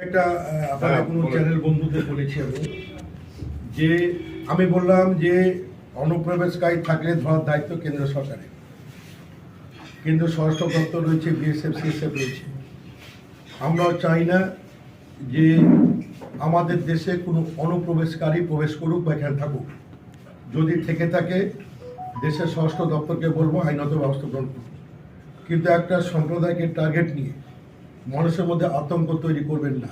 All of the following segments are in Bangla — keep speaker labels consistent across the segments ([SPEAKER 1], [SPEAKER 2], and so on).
[SPEAKER 1] একটা আপনাদের কোনো চ্যানেল বন্ধুদের বলেছি আমি বললাম যে অনুপ্রবেশকারী থাকলে ধরার দায়িত্ব কেন্দ্র সরকারের। কেন্দ্র স্বরাষ্ট্র দপ্তর রয়েছে, বিএসএফ, সিএসএফ রয়েছে। আমরাও চাই না যে আমাদের দেশে কোনো অনুপ্রবেশকারী প্রবেশ করুক বা এখানে থাকুক। যদি থেকে থাকে দেশের স্বরাষ্ট্র দপ্তরকে বলবো আইনত ব্যবস্থা গ্রহণ করুন। কিন্তু একটা সম্প্রদায়কে টার্গেট নিয়ে মানুষের মধ্যে আতঙ্ক তৈরি করবেন না।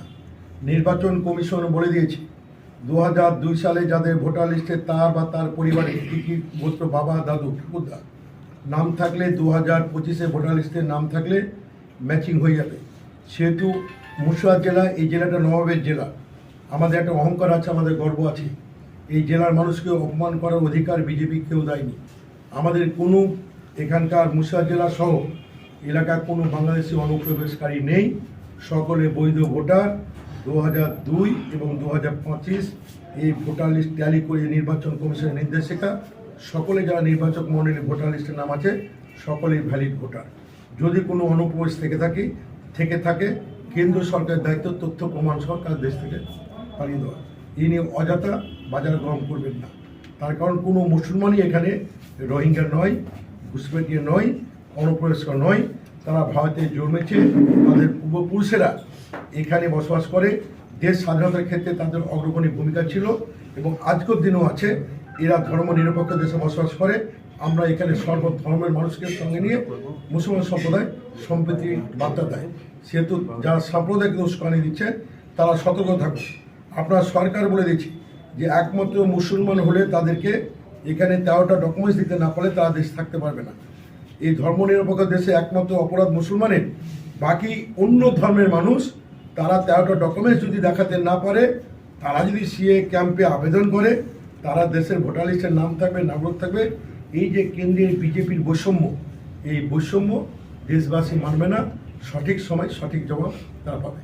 [SPEAKER 1] নির্বাচন কমিশন বলে দিয়েছে 2002 সালে যাদের ভোটার লিস্টে তার বা তার পরিবারের কী গোত্র, বাবা, দাদু, ঠাকুরদা নাম থাকলে 2025-এ ভোটার লিস্টে নাম থাকলে ম্যাচিং হয়ে যাবে। সেহেতু মুর্শিদাবাদ জেলা, এই জেলাটা নবাবের জেলা, আমাদের একটা অহংকার আছে, আমাদের গর্ব আছে। এই জেলার মানুষকে অপমান করার অধিকার বিজেপি কেউ দেয়নি। আমাদের কোনো এখানকার মুর্শিদাবাদ জেলা সহ এলাকার কোনো বাংলাদেশি অনুপ্রবেশকারী নেই। সকলে বৈধ ভোটার। 2002 এবং 2025 এই ভোটার লিস্ট ট্যালি করে নির্বাচন কমিশনের নির্দেশিকা, সকলে যারা নির্বাচক মণ্ডলীর ভোটার লিস্টের নাম আছে সকলেই ভ্যালিড ভোটার। যদি কোনো অনুপ্রবেশ থেকে থাকে কেন্দ্র সরকারের দায়িত্ব তথ্য প্রমাণ সরকার দেশ থেকে পালিয়ে দেওয়া। এই নিয়ে অযথা বাজার গ্রহণ করবেন না। তার কারণ কোনো মুসলমানই এখানে রোহিঙ্গা নয়, ঘুষপেটিয়া নয়, অনুপ্রবেশকার নয়। তারা ভারতে জন্মেছে, তাদের পূর্বপুরুষেরা এখানে বসবাস করে। দেশ স্বাধীনতার ক্ষেত্রে তাদের অগ্রগণী ভূমিকা ছিল এবং আজকের দিনও আছে। এরা ধর্ম নিরপেক্ষ দেশে বসবাস করে। আমরা এখানে সর্ব ধর্মের মানুষকে সঙ্গে নিয়ে মুসলমান সম্প্রদায় সম্প্রীতি বার্তা দেয়। সেহেতু যারা সাম্প্রদায়িক উস্কানি দিচ্ছে তারা সতর্ক থাকুন। আপনার সরকার বলে দিচ্ছি যে একমাত্র মুসলমান হলে তাদেরকে এখানে 13টা ডকুমেন্টস দিতে না পারলে তারা দেশে থাকতে পারবে না। এই ধর্মনিরপেক্ষ দেশে একমাত্র অপরাধ মুসলমানের। বাকি অন্য ধর্মের মানুষ তারা 13টা ডকুমেন্টস যদি দেখাতে না পারে, তারা যদি সিএ ক্যাম্পে আবেদন করে, তারা দেশের ভোটার লিস্টের নাম থাকবে, নাগরিক থাকবে। এই যে কেন্দ্রের বিজেপির বৈষম্য, এই বৈষম্য দেশবাসী মানবে না। সঠিক সময় সঠিক জবাব তারা পাবে।